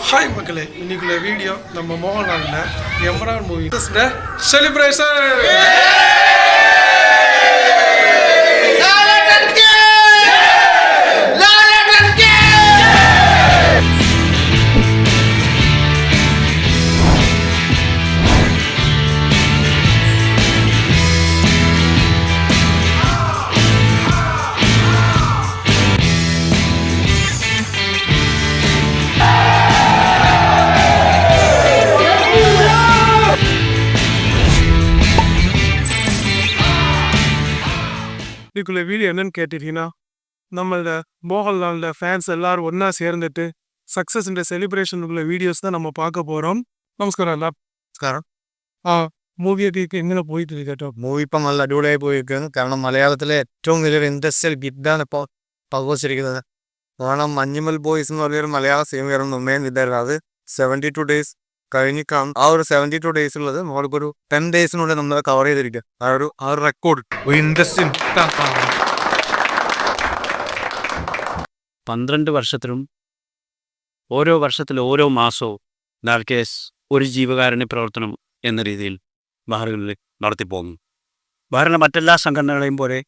Hi மக்களே, இன்னைக்குள்ள video நம்ம மோகன்லால்ல எம்ரான் மூவி செலிப்ரேஷன். இதுக்குள்ள வீடியோ என்னன்னு கேட்டிருக்கீங்கன்னா, நம்மளோட மோகன்லாலோட ஃபேன்ஸ் எல்லாரும் ஒன்றா சேர்ந்துட்டு சக்ஸஸ்ன்ற செலிப்ரேஷனுக்குள்ள வீடியோஸ் தான் நம்ம பார்க்க പോகிறோം. നമസ്കാരം അല്ല. നമസ്കാരം. മൂവിയൊക്കെ എങ്ങനെ പോയിട്ട് കേട്ടോ? മൂവി ഇപ്പം നല്ല അടിപൊളിയായി പോയിരിക്കുന്നു. കാരണം മലയാളത്തിലെ ഏറ്റവും വലിയൊരു ഇൻഡസ്ട്രിയൽ ഹിറ്റാണ് ഇപ്പോൾ പങ്കുവച്ചിരിക്കുന്നത്. കാരണം മഞ്ഞുമൽ ബോയ്സ് എന്ന് പറഞ്ഞൊരു മലയാള സിനിമ മുമ്പേ ഇതായിരുന്നു. അത് 72 ഡേയ്സ് കഴിഞ്ഞ് ആ ഒരു 72 ഡേയ്സ് ഉള്ളത് നമ്മളിപ്പോൾ ഒരു 10 ഡേയ്സിനുള്ളിൽ നമ്മൾ കവർ ചെയ്തിരിക്കുക. ആ ഒരു റെക്കോർഡ് ഒരു ഇൻഡസ്ട്രിയൽ 12 വർഷത്തിലും ഓരോ വർഷത്തിൽ ഓരോ മാസവും ലാൽകേസ് ഒരു ജീവകാരുണ്യ പ്രവർത്തനം എന്ന രീതിയിൽ ബഹറിനിൽ നടത്തിപ്പോകുന്നു. ബഹറിലെ മറ്റെല്ലാ സംഘടനകളെയും പോലെ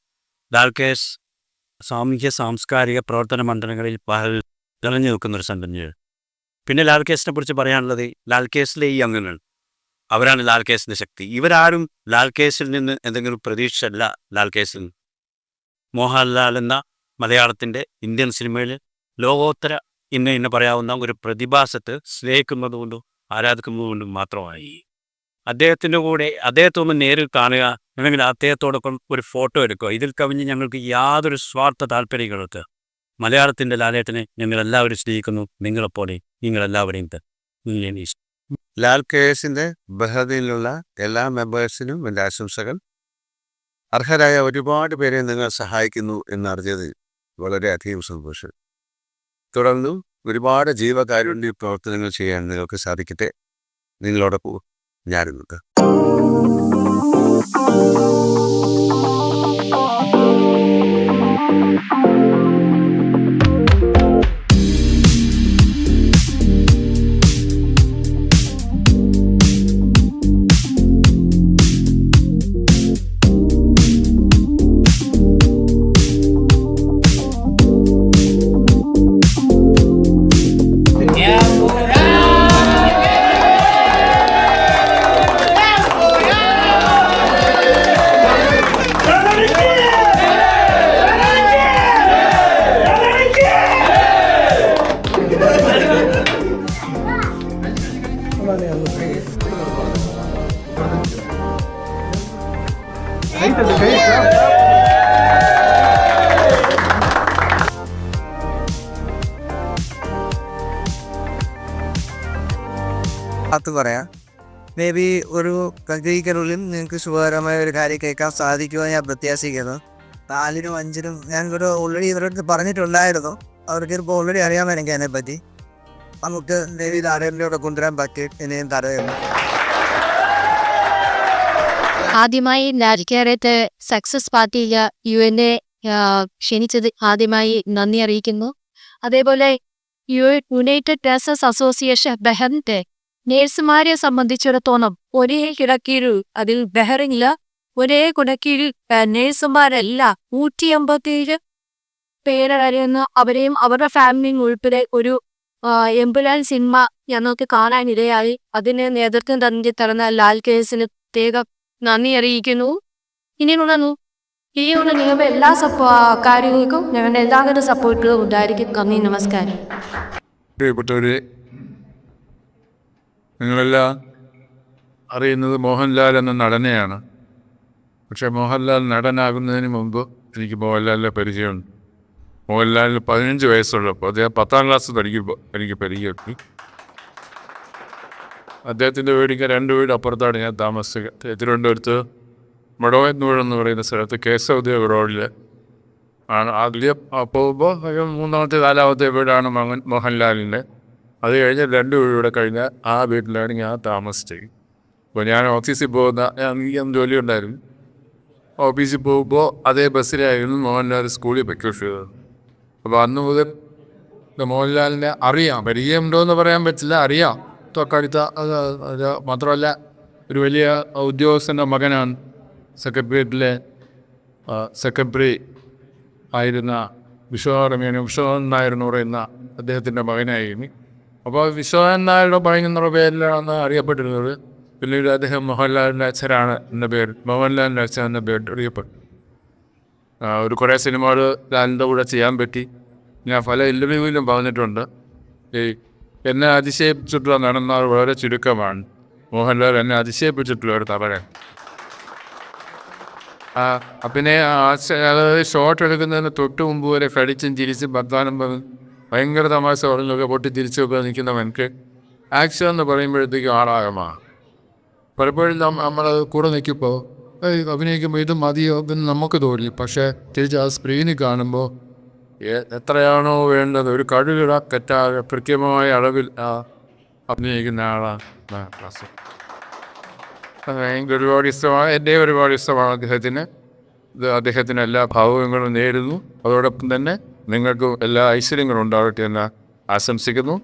ലാൽകേസ് സാമൂഹ്യ സാംസ്കാരിക പ്രവർത്തന മണ്ഡലങ്ങളിൽ ബഹറിൽ നിറഞ്ഞു നിൽക്കുന്നൊരു സംഘടനയാണ്. പിന്നെ ലാൽകേസിനെ കുറിച്ച് പറയാനുള്ളത്, ലാൽകേസിലെ ഈ അംഗങ്ങൾ അവരാണ് ലാൽകേസിൻ്റെ ശക്തി. ഇവരാരും ലാൽകേസിൽ നിന്ന് എന്തെങ്കിലും പ്രതീക്ഷയല്ല. ലാൽകേസിൽ മോഹൻലാൽ എന്ന മലയാളത്തിൻ്റെ ഇന്ത്യൻ സിനിമയിൽ ലോകോത്തര ഇന്ന് പറയാവുന്ന ഒരു പ്രതിഭാസത്തെ സ്നേഹിക്കുന്നതുകൊണ്ടും ആരാധിക്കുന്നതുകൊണ്ടും മാത്രമായി. അദ്ദേഹത്തെ ഒന്ന് നേരിൽ കാണുക, അല്ലെങ്കിൽ അദ്ദേഹത്തോടൊപ്പം ഒരു ഫോട്ടോ എടുക്കുക, ഇതിൽ കവിഞ്ഞ് ഞങ്ങൾക്ക് യാതൊരു സ്വാർത്ഥ താല്പര്യങ്ങൾക്ക്. മലയാളത്തിൻ്റെ ലാലേട്ടനെ ഞങ്ങളെല്ലാവരും സ്നേഹിക്കുന്നു. നിങ്ങളെപ്പോലെ നിങ്ങളെല്ലാവരെയും ലാൽകേസിന്റെ ബഹറിനിലുള്ള എല്ലാ മെമ്പേഴ്സിനും എൻ്റെ ആശംസകൾ. അർഹരായ ഒരുപാട് പേരെ നിങ്ങൾ സഹായിക്കുന്നു എന്നറിഞ്ഞത് വളരെയധികം സന്തോഷം. തുടർന്നും ഒരുപാട് ജീവകാരുണ്യ പ്രവർത്തനങ്ങൾ ചെയ്യാൻ നിങ്ങൾക്ക് സാധിക്കട്ടെ. നിങ്ങളോടൊപ്പം ഞാനുണ്ട്. അത് പറയാം. മേ ബി ഒരു കൈക്കനുള്ളിൽ നിങ്ങൾക്ക് ശുഭകരമായ ഒരു കാര്യം കേൾക്കാൻ സാധിക്കുമെന്ന് ഞാൻ പ്രത്യാശിക്കുന്നു. 4-നും 5-നും ഞാനൊരു ഓൾറെഡി ഇവരുടെ പറഞ്ഞിട്ടുണ്ടായിരുന്നു. അവർക്ക് ഇപ്പോൾ ഓൾറെഡി അറിയാമെനിക്ക് അതിനെപ്പറ്റി. നമുക്ക് മേ ബി താരങ്ങളിലൂടെ കൊണ്ടുവരാൻ പറ്റും. ഇനിയും തടയുന്നു. ആദ്യമായി ലാൽകേറത്തെ സക്സസ് പാർട്ടിയിൽ UN-നെ ക്ഷണിച്ചത് ആദ്യമായി നന്ദി അറിയിക്കുന്നു. അതേപോലെ യുണൈറ്റഡ് നഴ്സസ് അസോസിയേഷൻ ബഹറിന്റെ നേഴ്സുമാരെ സംബന്ധിച്ചിടത്തോളം ഒരേ കിടക്കീഴിൽ, അതിൽ ബഹറിനില് ഒരേ കിടക്കീഴിൽ നേഴ്സുമാരല്ല 187 പേരറിയുന്ന അവരെയും അവരുടെ ഫാമിലിയും ഉൾപ്പെടെ ഒരു ആംബുലൻസ് സിനിമ ഞങ്ങൾക്ക് കാണാനിടയായി. അതിന് നേതൃത്വം തന്ന ലാൽകേസിന് പ്രത്യേകം നന്ദി അറിയിക്കുന്നു. ഇനിയുള്ള നിങ്ങളുടെ എല്ലാ കാര്യങ്ങൾക്കും ഞങ്ങളുടെ എല്ലാവരുടെ സപ്പോർട്ടുകളും ഉണ്ടായിരിക്കും. നന്ദി, നമസ്കാരം. പ്രിയപ്പെട്ടവരെ, നിങ്ങളെല്ലാം അറിയുന്നത് മോഹൻലാൽ എന്ന നടനെയാണ്. പക്ഷേ മോഹൻലാൽ നടനാകുന്നതിന് മുമ്പ് എനിക്ക് മോഹൻലാലിനെ പരിചയമുണ്ട്. മോഹൻലാലിന് 15 വയസ്സുള്ളപ്പോൾ അദ്ദേഹം 10ാം ക്ലാസ് പഠിക്കുമ്പോൾ എനിക്ക് പരിചയപ്പെട്ടു. അദ്ദേഹത്തിൻ്റെ വീടിൻ്റെ 2 വീട് അപ്പുറത്താണ് ഞാൻ താമസിക്കുക. തിരുവനന്തപുരത്ത് മടവന്നൂർ എന്ന് പറയുന്ന സ്ഥലത്ത് കേശവദേവ് റോഡിൽ ആണ് ആദ്യം പോകുമ്പോൾ 3ാമത്തെ 4ാമത്തെ വീടാണ് മോഹൻലാലിൻ്റെ. അത് കഴിഞ്ഞ് 2 വീടുകൂടെ കഴിഞ്ഞാൽ ആ വീട്ടിലാണ് ഞാൻ താമസിച്ചത്. അപ്പോൾ ഞാൻ ഓഫീസിൽ പോകുന്ന ജോലി ഉണ്ടായിരുന്നു. ഓഫീസിൽ പോകുമ്പോൾ അതേ ബസ്സിലായിരുന്നു മോഹൻലാൽ സ്കൂളിൽ പൊയ്ക്കൊണ്ടിരുന്നത്. അപ്പോൾ അന്ന് മുതൽ മോഹൻലാലിനെ അറിയാം, പരിചയമുണ്ടോ എന്ന് പറയാൻ പറ്റില്ല, അറിയാം. തൊട്ടടുത്ത അത് മാത്രമല്ല ഒരു വലിയ ഉദ്യോഗസ്ഥൻ്റെ മകനാണ്. സെക്രട്ടേറിയറ്റിലെ സെക്രട്ടറി ആയിരുന്ന വിശ്വനാഥൻ നായർ എന്ന് പറയുന്ന അദ്ദേഹത്തിൻ്റെ മകനായിരുന്നു. അപ്പോൾ വിശ്വനാഥൻ നായരുടെ മകൻ എന്നുള്ള പേരിലാണ് അറിയപ്പെട്ടിരുന്നത്. പിന്നീട് അദ്ദേഹം മോഹൻലാലിൻ്റെ അച്ഛനാണ് എന്ന പേര്, മോഹൻലാലിൻ്റെ അച്ഛൻ എന്ന പേര് അറിയപ്പെട്ടു. ഒരു കുറേ സിനിമകൾ ലാലിൻ്റെ കൂടെ ചെയ്യാൻ പറ്റി. ഞാൻ പല ഇൻ്റർവ്യൂവിലും പറഞ്ഞിട്ടുണ്ട്, ഈ എന്നെ അതിശയിപ്പിച്ചിട്ടുള്ള നടന്മാർ വളരെ ചുരുക്കമാണ്. മോഹൻലാൽ എന്നെ അതിശയിപ്പിച്ചിട്ടുള്ള ഒരു തവരൻ. പിന്നെ അതായത് ഷോട്ട് എടുക്കുന്നതിന് തൊട്ട് മുമ്പ് വരെ കടിച്ചും ചിരിച്ചും വർത്താനം പറഞ്ഞ് ഭയങ്കര തമാശ പറഞ്ഞൊക്കെ പൊട്ടി തിരിച്ചൊക്കെ നിൽക്കുന്നവൻക്ക് ആക്ഷൻ എന്ന് പറയുമ്പോഴത്തേക്കും ആളാകമാണ്. പലപ്പോഴും നമ്മൾ കൂടെ നിൽക്കുമ്പോൾ അഭിനയിക്കുമ്പോൾ ഇത് മതിയോ എന്ന് നമുക്ക് തോന്നി. പക്ഷേ തിരിച്ച് ആ സ്ക്രീനിൽ കാണുമ്പോൾ എത്രയാണോ വേണ്ടത്, ഒരു കഴിവിട തെറ്റാതെ കൃത്യമായ അളവിൽ അഭിനയിക്കുന്ന ആളാണ് ക്ലാസ്. എനിക്ക് ഒരുപാട് ഇഷ്ടമാണ്, എൻ്റെ ഒരുപാട് ഇഷ്ടമാണ് അദ്ദേഹത്തിന്. അദ്ദേഹത്തിന് എല്ലാ ഭാവങ്ങളും നേരുന്നു. അതോടൊപ്പം തന്നെ നിങ്ങൾക്കും എല്ലാ ഐശ്വര്യങ്ങളും ഉണ്ടാകട്ടെ എന്ന് ആശംസിക്കുന്നു.